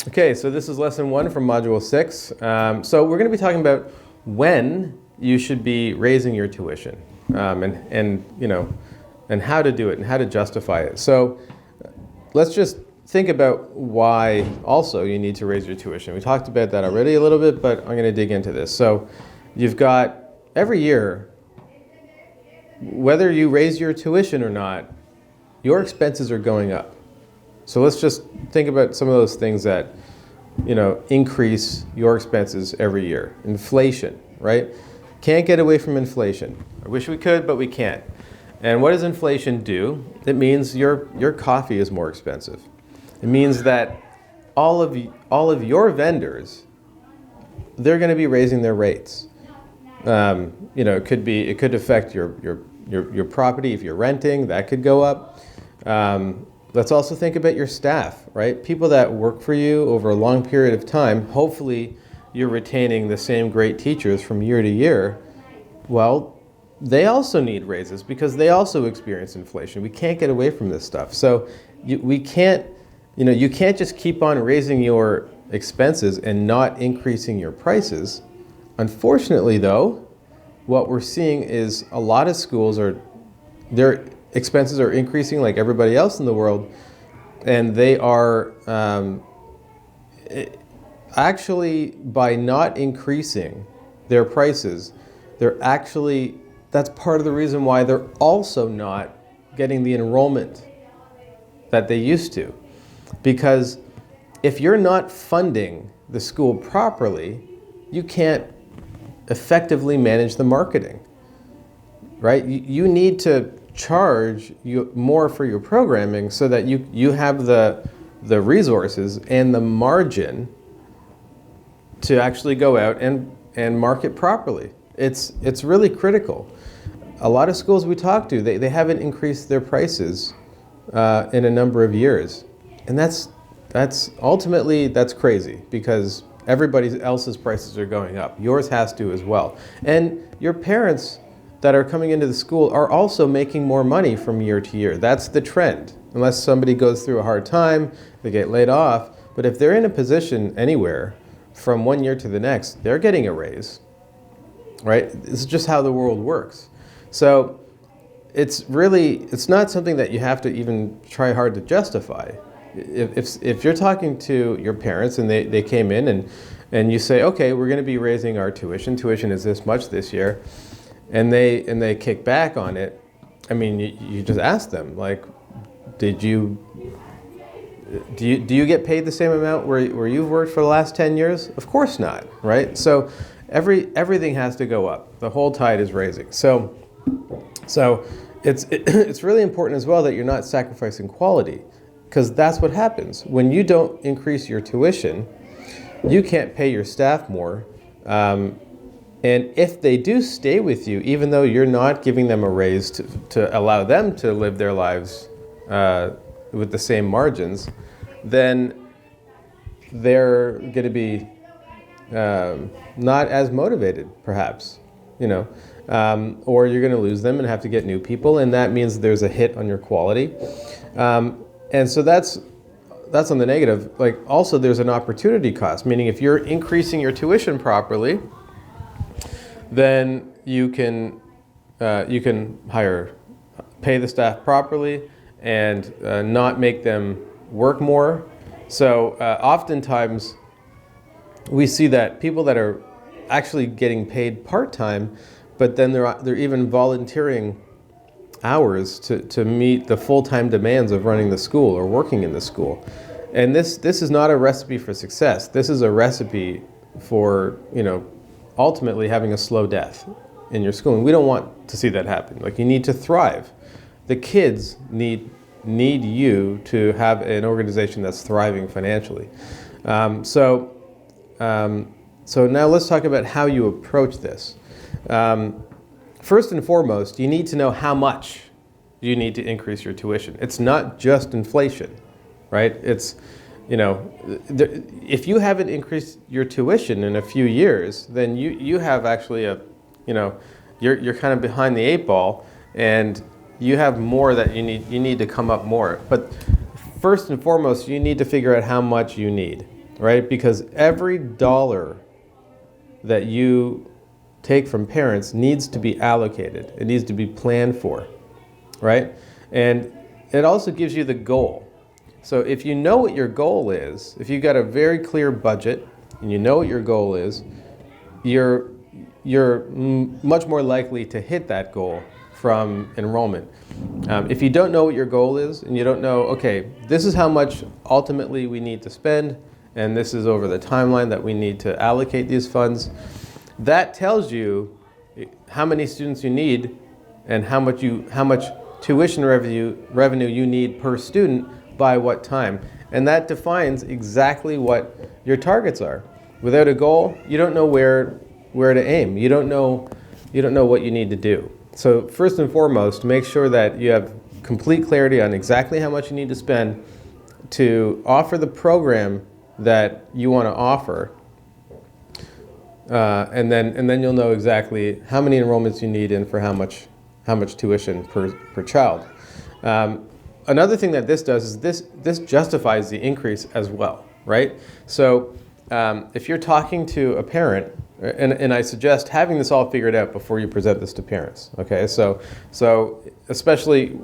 Okay, so this is lesson 1 from module 6. So we're going to be talking about when you should be raising your tuition, and how to do it and how to justify it. So let's just think about why also you need to raise your tuition. We talked about that already a little bit, but I'm going to dig into this. So you've got every year, whether you raise your tuition or not, your expenses are going up. So let's just think about some of those things that, increase your expenses every year. Inflation, right? Can't get away from inflation. I wish we could, but we can't. And what does inflation do? It means your coffee is more expensive. It means that all of your vendors, they're going to be raising their rates. It could affect your property if you're renting. That could go up. Let's also think about your staff, right? People that work for you over a long period of time. Hopefully, you're retaining the same great teachers from year to year. Well, they also need raises because they also experience inflation. We can't get away from this stuff. So you can't just keep on raising your expenses and not increasing your prices. Unfortunately, though, what we're seeing is a lot of schools their expenses are increasing like everybody else in the world, and they are actually, by not increasing their prices, that's part of the reason why they're also not getting the enrollment that they used to. Because if you're not funding the school properly, you can't effectively manage the marketing, right? You need to charge more for your programming so that you have the resources and the margin to actually go out and market properly. It's really critical. A lot of schools we talk to, they haven't increased their prices in a number of years. And that's ultimately crazy because everybody else's prices are going up. Yours has to as well. And your parents that are coming into the school are also making more money from year to year. That's the trend. Unless somebody goes through a hard time, they get laid off. But if they're in a position anywhere from one year to the next, they're getting a raise, right? This is just how the world works. So it's not something that you have to even try hard to justify. If you're talking to your parents and they came in and you say, okay, we're going to be raising our tuition. Tuition is this much this year. And they kick back on it. I mean, you just ask them, like, do you get paid the same amount where you've worked for the last 10 years? Of course not, right? So everything has to go up. The whole tide is rising. So it's really important as well that you're not sacrificing quality, because that's what happens when you don't increase your tuition. You can't pay your staff more. And if they do stay with you, even though you're not giving them a raise to allow them to live their lives with the same margins, then they're going to be not as motivated, perhaps, or you're going to lose them and have to get new people, and that means there's a hit on your quality. And so that's on the negative. Like, also, there's an opportunity cost, meaning if you're increasing your tuition properly, then you can pay the staff properly and not make them work more. So oftentimes we see that people that are actually getting paid part-time, but then they're even volunteering hours to meet the full-time demands of running the school or working in the school. And this is not a recipe for success. This is a recipe for, ultimately having a slow death in your school. And we don't want to see that happen. Like, you need to thrive. The kids need you to have an organization that's thriving financially. So now let's talk about how you approach this. First and foremost, you need to know how much you need to increase your tuition. It's not just inflation, right? It's, if you haven't increased your tuition in a few years, then you have actually you're kind of behind the 8 ball, and you have more that you need to come up more. But first and foremost, you need to figure out how much you need. right? Because every dollar that you take from parents needs to be allocated. It needs to be planned for, right? And it also gives you the goal. So if you know what your goal is, if you've got a very clear budget and you know what your goal is, you're much more likely to hit that goal from enrollment. If you don't know what your goal is and you don't know, okay, this is how much ultimately we need to spend and this is over the timeline that we need to allocate these funds, that tells you how many students you need and how much tuition revenue you need per student by what time. And that defines exactly what your targets are. Without a goal, you don't know where to aim. You don't know what you need to do. So first and foremost, make sure that you have complete clarity on exactly how much you need to spend to offer the program that you want to offer. And then you'll know exactly how many enrollments you need and for how much tuition per child. Another thing that this does is this justifies the increase as well, right? So if you're talking to a parent, and I suggest having this all figured out before you present this to parents, okay? So especially,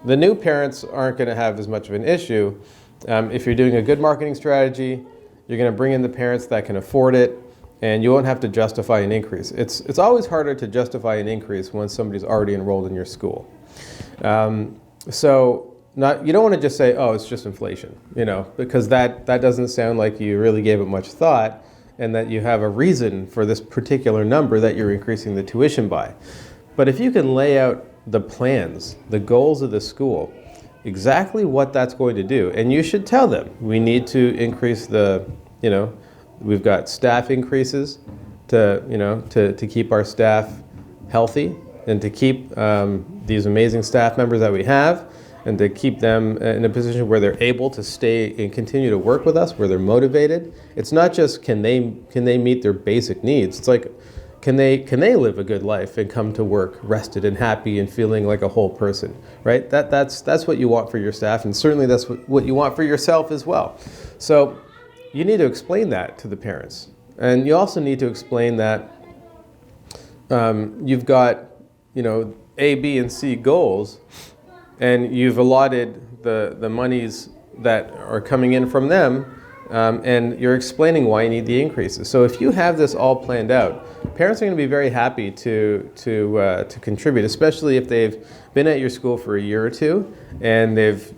the new parents aren't going to have as much of an issue. If you're doing a good marketing strategy, you're going to bring in the parents that can afford it, and you won't have to justify an increase. It's always harder to justify an increase when somebody's already enrolled in your school. You don't want to just say, oh, it's just inflation, because that doesn't sound like you really gave it much thought and that you have a reason for this particular number that you're increasing the tuition by. But if you can lay out the plans, the goals of the school, exactly what that's going to do, and you should tell them, we need to increase we've got staff increases to keep our staff healthy and to keep these amazing staff members that we have and to keep them in a position where they're able to stay and continue to work with us, where they're motivated. It's not just can they meet their basic needs. It's like, can they live a good life and come to work rested and happy and feeling like a whole person, right? That's what you want for your staff, and certainly that's what you want for yourself as well. So you need to explain that to the parents. And you also need to explain that you've got, A, B, and C goals, and you've allotted the monies that are coming in from them, and you're explaining why you need the increases. So if you have this all planned out, parents are going to be very happy to contribute, especially if they've been at your school for a year or two, and they've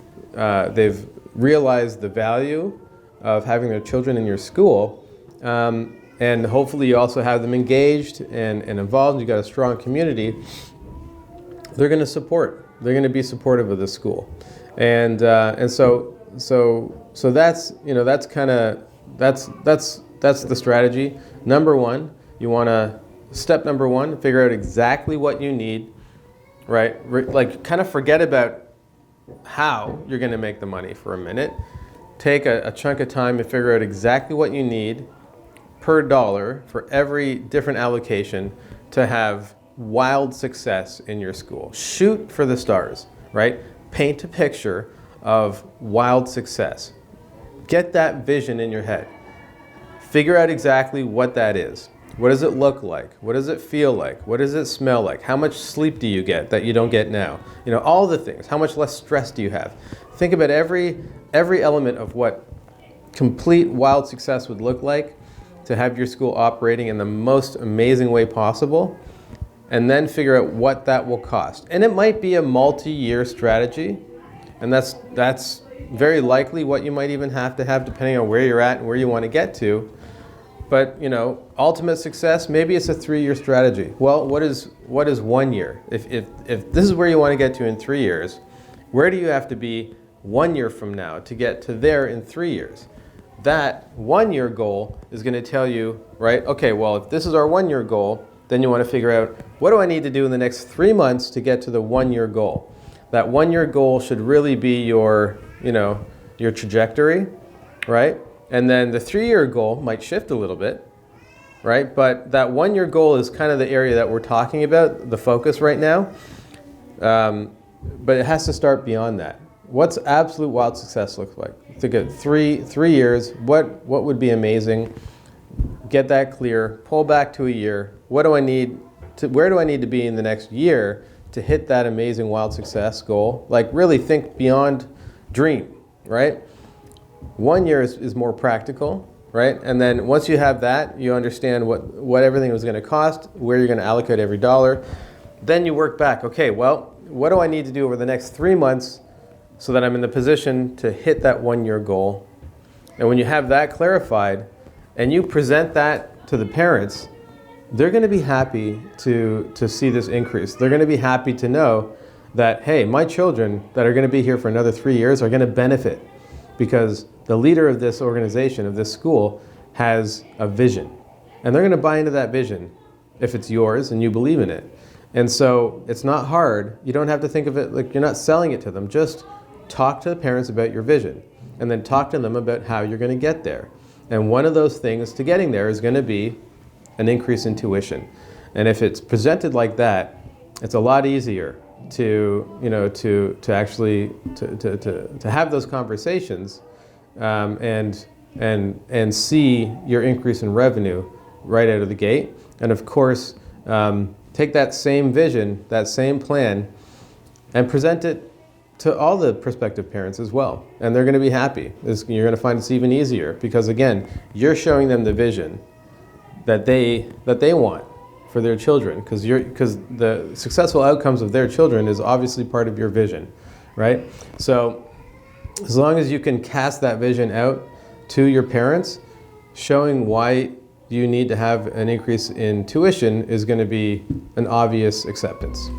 realized the value of having their children in your school. And hopefully you also have them engaged and involved. You've got a strong community. They're going to support. They're going to be supportive of the school, and so that's that's the strategy. Number one, you want to step number one, figure out exactly what you need, right? Like kind of forget about how you're going to make the money for a minute. Take a chunk of time to figure out exactly what you need per dollar for every different allocation to have wild success in your school. Shoot for the stars, right? Paint a picture of wild success. Get that vision in your head. Figure out exactly what that is. What does it look like? What does it feel like? What does it smell like? How much sleep do you get that you don't get now? All the things. How much less stress do you have? Think about every element of what complete wild success would look like to have your school operating in the most amazing way possible, and then figure out what that will cost. And it might be a multi-year strategy, and that's very likely what you might even have to have depending on where you're at and where you want to get to. But ultimate success, maybe it's a 3-year strategy. Well, what is 1 year? If this is where you want to get to in 3 years, where do you have to be 1 year from now to get to there in 3 years? That 1 year goal is going to tell you, right, okay, well, if this is our 1 year goal, then you want to figure out, what do I need to do in the next 3 months to get to the 1 year goal? That 1 year goal should really be your trajectory, right? And then the 3 year goal might shift a little bit, right? But that 1 year goal is kind of the area that we're talking about, the focus right now. But it has to start beyond that. What's absolute wild success look like? think of 3 years. What would be amazing? Get that clear. Pull back to a year. What do I need to? Where do I need to be in the next year to hit that amazing wild success goal? Like really think beyond dream, right? 1 year is more practical, right? And then once you have that, you understand what everything was going to cost, where you're going to allocate every dollar. Then you work back. Okay, well, what do I need to do over the next 3 months so that I'm in the position to hit that 1 year goal? And when you have that clarified and you present that to the parents, they're going to be happy to see this increase. They're going to be happy to know that, hey, my children that are going to be here for another 3 years are going to benefit because the leader of this organization, of this school, has a vision. And they're going to buy into that vision if it's yours and you believe in it. And so it's not hard. You don't have to think of it like you're not selling it to them. Just talk to the parents about your vision and then talk to them about how you're going to get there. And one of those things to getting there is going to be an increase in tuition. And if it's presented like that, it's a lot easier to actually have those conversations and see your increase in revenue right out of the gate. And of course, take that same vision, that same plan, and present it to all the prospective parents as well. And they're going to be happy. You're going to find it's even easier because, again, you're showing them the vision that they want for their children, because the successful outcomes of their children is obviously part of your vision, right? So as long as you can cast that vision out to your parents, showing why you need to have an increase in tuition is going to be an obvious acceptance.